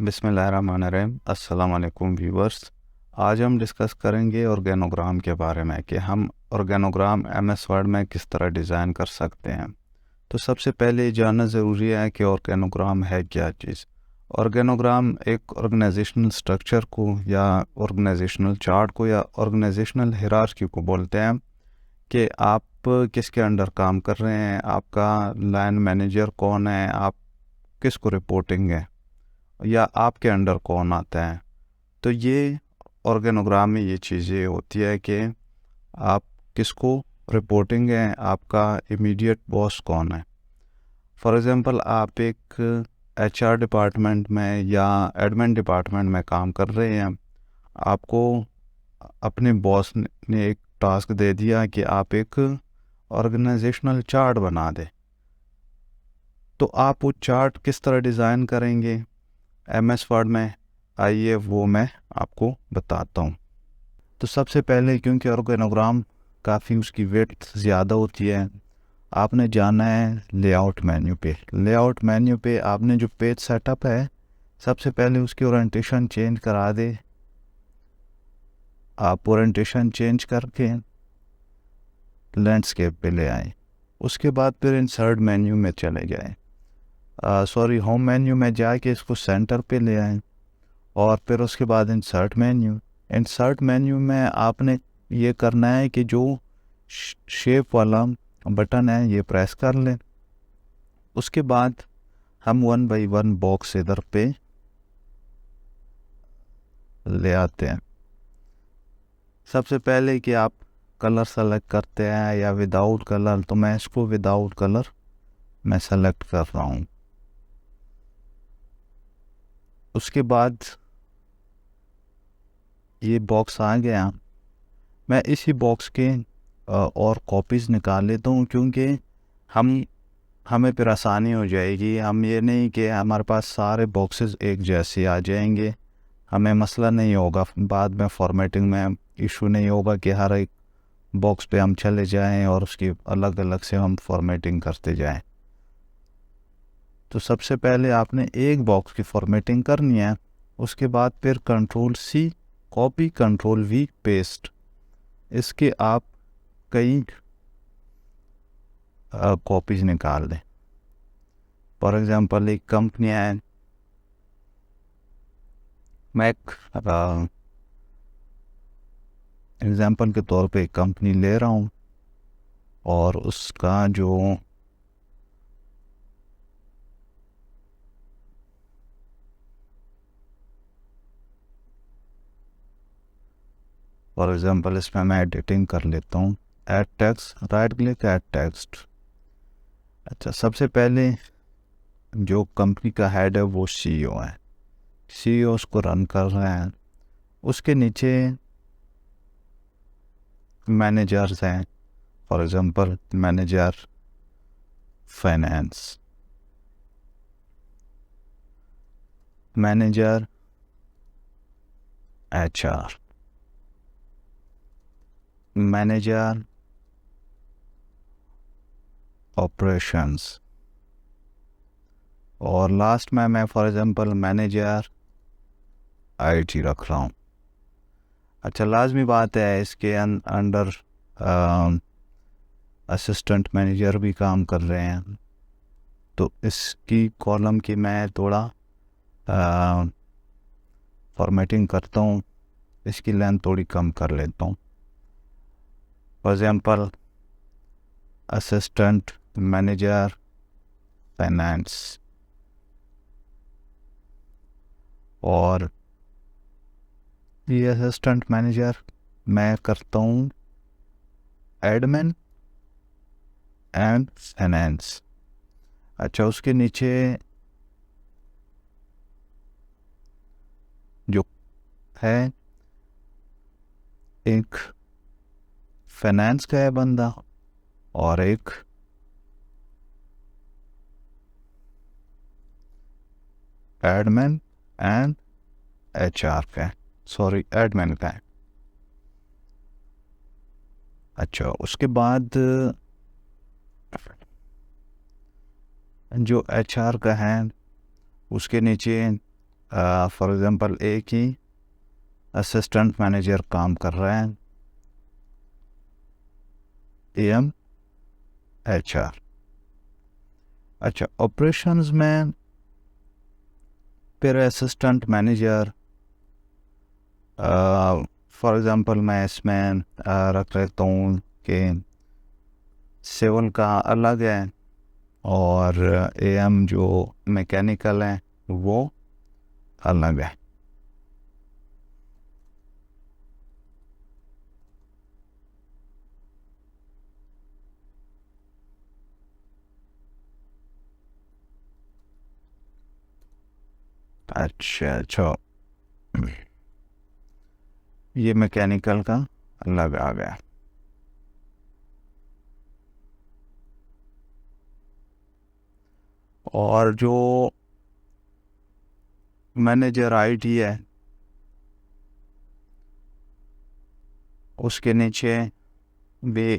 बिस्मिल्लाहिर्रहमानिर्रहीम। अस्सलाम वालेकुम व्यूवर्स। आज हम डिस्कस करेंगे ऑर्गेनोग्राम के बारे में कि हम ऑर्गेनोग्राम एमएस वर्ड में किस तरह डिज़ाइन कर सकते हैं। तो सबसे पहले जानना ज़रूरी है कि ऑर्गेनोग्राम है क्या चीज़। ऑर्गेनोग्राम एक ऑर्गेनाइजेशनल स्ट्रक्चर को या ऑर्गेनाइजेशनल चार्ट को या ऑर्गेनाइजेशनल हिरार्की को बोलते हैं कि आप किसके अंडर काम कर रहे हैं, आपका लाइन मैनेजर कौन है, आप किसको रिपोर्टिंग है या आपके अंडर कौन आता है। तो ये ऑर्गेनोग्राम में ये चीज़ें होती है कि आप किसको रिपोर्टिंग है, आपका इमीडिएट बॉस कौन है। फॉर एग्ज़ाम्पल आप एक एचआर डिपार्टमेंट में या एडमिन डिपार्टमेंट में काम कर रहे हैं, आपको अपने बॉस ने एक टास्क दे दिया कि आप एक ऑर्गेनाइजेशनल चार्ट बना दें। तो आप वो चार्ट किस तरह डिज़ाइन करेंगे एमएस वर्ड में, आइए वो मैं आपको बताता हूँ। तो सबसे पहले, क्योंकि ऑर्गेनोग्राम काफ़ी उसकी वेट ज़्यादा होती है, आपने जाना है लेआउट मेन्यू पे। लेआउट मेन्यू पे आपने जो पेज सेटअप है, सबसे पहले उसकी ओरिएंटेशन चेंज करा दे। आप ओरिएंटेशन चेंज करके लैंडस्केप पे ले आए। उसके बाद फिर इंसर्ट मेन्यू में चले जाएँ, होम मेन्यू में जाके इसको सेंटर पे ले आएँ और फिर उसके बाद इंसर्ट मेन्यू में आपने ये करना है कि जो शेप वाला बटन है ये प्रेस कर लें। उसके बाद हम 1 बाई 1 बॉक्स इधर पे ले आते हैं। सबसे पहले कि आप कलर सेलेक्ट करते हैं या विदाउट कलर, तो मैं इसको विदाउट कलर मैं सेलेक्ट कर रहा हूँ। उसके बाद ये बॉक्स आ गया। मैं इसी बॉक्स के और कॉपीज़ निकाल लेता हूँ, क्योंकि हमें फिर आसानी हो जाएगी। हम ये नहीं कि हमारे पास सारे बॉक्सेस एक जैसे आ जाएंगे, हमें मसला नहीं होगा, बाद में फॉर्मेटिंग में इशू नहीं होगा कि हर एक बॉक्स पे हम चले जाएं और उसकी अलग अलग से हम फॉर्मेटिंग करते जाएं। तो सबसे पहले आपने एक बॉक्स की फॉर्मेटिंग करनी है। उसके बाद फिर control C copy, control V paste, इसके आप कई कॉपीज़ निकाल दें। फॉर एग्ज़ाम्पल एक कंपनी है, मैं एक एग्ज़ाम्पल के तौर पे एक कंपनी ले रहा हूँ और उसका जो फॉर एग्ज़ाम्पल इसमें मैं एडिटिंग कर लेता हूँ। Add text, right click, add text. अच्छा, सबसे पहले जो कंपनी का हेड है वो सीईओ है, सीईओ उसको रन कर रहे हैं। उसके नीचे मैनेजर्स हैं, for example manager finance, manager HR, manager operations, और लास्ट में मैं फॉर एग्ज़ाम्पल मैनेजर आईटी रख रहा हूँ। अच्छा, लाजमी बात है इसके अंडर असिस्टेंट मैनेजर भी काम कर रहे हैं, तो इसकी कॉलम की मैं थोड़ा फॉर्मेटिंग करता हूँ, इसकी लेंथ थोड़ी कम कर लेता हूँ। For example assistant manager finance, और ये असिस्टेंट मैनेजर मैं करता हूँ एडमिन एंड फाइनेंस। अच्छा, उसके नीचे जो है एक फाइनेंस का है बंदा और एक एडमिन एंड एचआर का है, सॉरी एडमिन का है। अच्छा, उसके बाद जो एचआर का है उसके नीचे फॉर एग्जांपल एक ही असिस्टेंट मैनेजर काम कर रहे हैं, एम एच आर। अच्छा, ऑपरेशंस में फिर असिस्टेंट मैनेजर, फॉर एग्जांपल मैं इसमें रख लेता हूँ कि सिविल का अलग है और एम जो मैकेनिकल है वो अलग है। अच्छा अच्छा, ये मैकेनिकल का अलग आ गया। और जो मैनेजर आईटी है उसके नीचे भी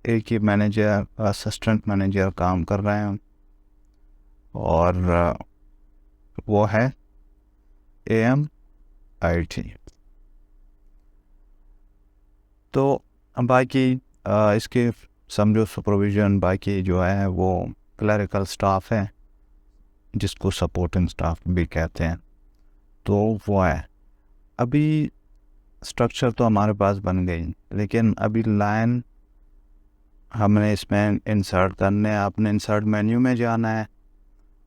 एक ही मैनेजर असिस्टेंट मैनेजर काम कर रहे हैं और वो है एम आईटी। तो बाकी इसके समझो सुपरविजन बाकी जो है वो क्लरिकल स्टाफ है जिसको सपोर्टिंग स्टाफ भी कहते हैं, तो वो है। अभी स्ट्रक्चर तो हमारे पास बन गई, लेकिन अभी लाइन हमने इसमें इंसर्ट करने हैं। आपने इंसर्ट मेन्यू में जाना है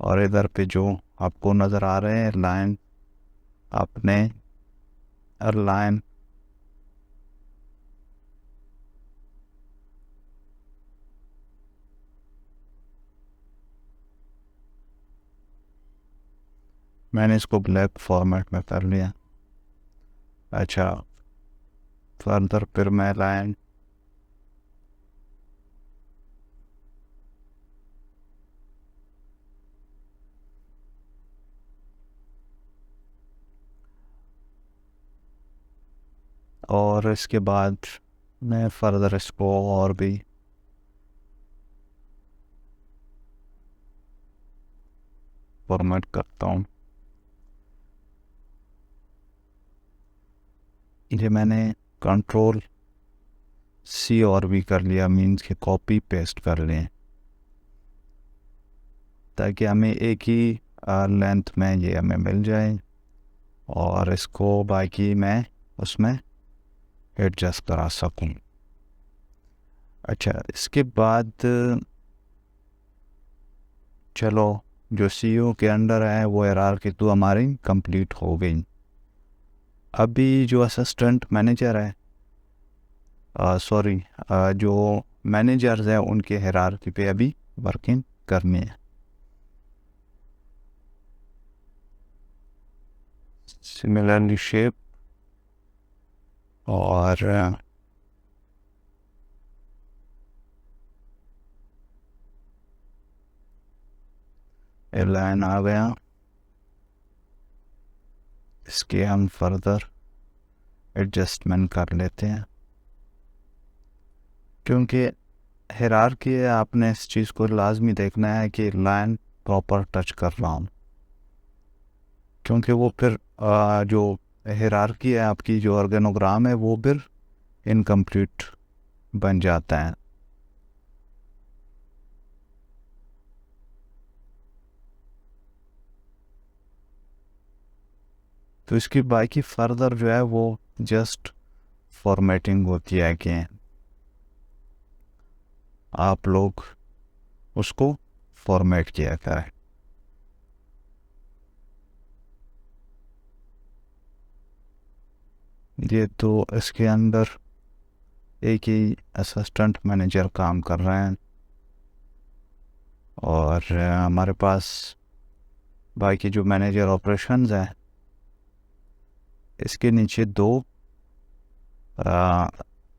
और इधर पे जो आपको नज़र आ रहे हैं लाइन, आपने लाइन मैंने इसको ब्लैक फॉर्मेट में कर लिया। अच्छा, फर्दर फिर मैं लाइन और इसके बाद मैं फर्दर इसको और भी फॉर्मेट करता हूँ। ये मैंने कंट्रोल सी और भी कर लिया, मीन्स के कॉपी पेस्ट कर लें ताकि हमें एक ही लेंथ में ये हमें मिल जाए और इसको बाकी मैं उसमें एडजस्ट करा सकूं। अच्छा, इसके बाद चलो जो सीईओ के अंडर है वो हायरार्की तो हमारी कंप्लीट हो गई। अभी जो असिस्टेंट मैनेजर है, सॉरी, जो मैनेजर्स हैं उनके हायरार्की पे अभी वर्किंग करनी है। सिमिलरली शेप और लाइन आ गया, इसके हम फर्दर एडजस्टमेंट कर लेते हैं क्योंकि हायरार्की है। आपने इस चीज़ को लाजमी देखना है कि लाइन प्रॉपर टच कर रहा हूँ, क्योंकि वो फिर जो हायरार्की है आपकी, जो ऑर्गेनोग्राम है वो फिर इनकम्प्लीट बन जाता है। तो इसकी बाकी फर्दर जो है वो जस्ट फॉर्मेटिंग होती है कि आप लोग उसको फॉर्मेट किया करें। ये तो इसके अंदर एक ही असिस्टेंट मैनेजर काम कर रहे हैं और हमारे पास बाकी जो मैनेजर ऑपरेशंस हैं इसके नीचे दो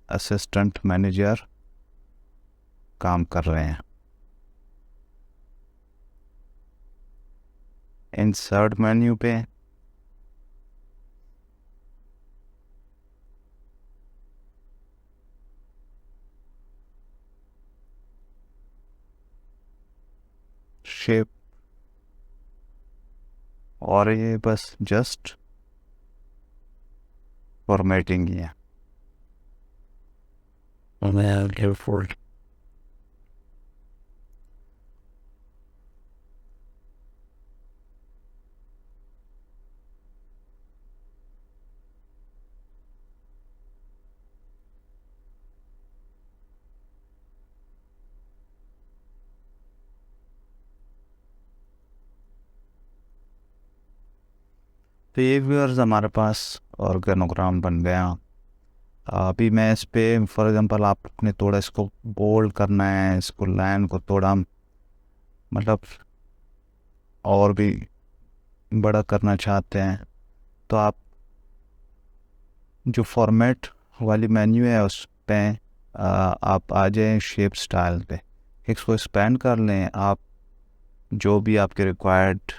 असिस्टेंट मैनेजर काम कर रहे हैं। इंसर्ट मेन्यू पे शेप और ये बस जस्ट फॉर्मेटिंग ही है। तो ये व्यूअर्स हमारे पास ऑर्गेनोग्राम बन गया। अभी मैं इस पे फॉर एग्जांपल आपने थोड़ा इसको बोल्ड करना है, इसको लाइन को थोड़ा मतलब और भी बड़ा करना चाहते हैं, तो आप जो फॉर्मेट वाली मेन्यू है उस पे आप आ जाएं शेप स्टाइल पे, इसको एक्सपेंड कर लें। आप जो भी आपके रिक्वायर्ड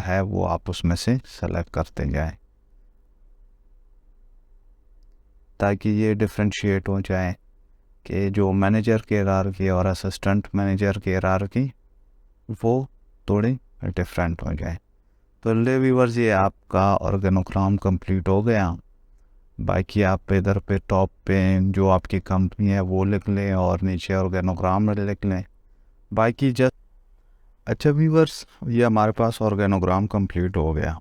है वो आप उसमें से सेलेक्ट करते जाएं ताकि ये डिफरेंशिएट हो जाए कि जो मैनेजर की हायरार्की और असिस्टेंट मैनेजर की हायरार्की वो थोड़ी डिफरेंट हो जाए। तो ले व्यूअर्स, ये आपका ऑर्गेनोग्राम कंप्लीट हो गया। बाकी आप इधर पे टॉप पे जो आपकी कंपनी है वो लिख लें और नीचे ऑर्गेनोग्राम लिख लें। बाकी जस्ट अच्छा व्यूअर्स, ये हमारे पास ऑर्गेनोग्राम कंप्लीट हो गया।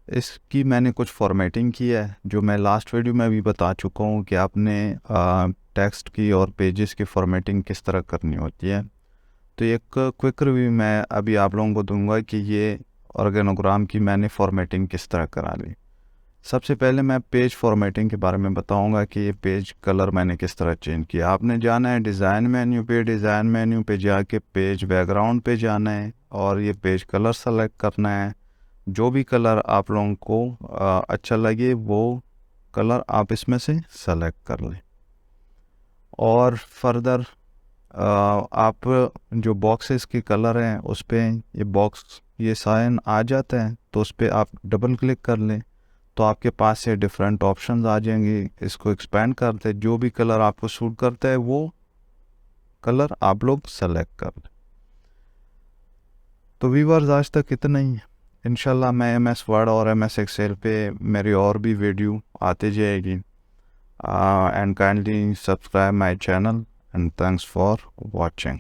इसकी मैंने कुछ फॉर्मेटिंग की है जो मैं लास्ट वीडियो में भी बता चुका हूँ कि आपने टेक्स्ट की और पेजेस की फॉर्मेटिंग किस तरह करनी होती है। तो एक क्विक रिव्यू मैं अभी आप लोगों को दूंगा कि ये ऑर्गेनोग्राम की मैंने फॉर्मेटिंग किस तरह करा ली। सबसे पहले मैं पेज फॉर्मेटिंग के बारे में बताऊंगा कि ये पेज कलर मैंने किस तरह चेंज किया। आपने जाना है डिज़ाइन मेन्यू पे जाके पेज बैकग्राउंड पे जाना है और ये पेज कलर सेलेक्ट करना है। जो भी कलर आप लोगों को अच्छा लगे वो कलर आप इसमें से सेलेक्ट कर लें। और फर्दर आप जो बॉक्सेस के कलर हैं उस पर ये बॉक्स ये साइन आ जाता है तो उस पर आप डबल क्लिक कर लें तो आपके पास से डिफरेंट ऑप्शंस आ जाएंगे। इसको एक्सपेंड करते जो भी कलर आपको सूट करता है वो कलर आप लोग सेलेक्ट कर लें। तो व्यूअर्स आज तक इतना ही। इंशाल्लाह मैं MS वर्ड और MS एक्सेल पे मेरी और भी वीडियो आते जाएगी। And kindly subscribe my channel and thanks for watching.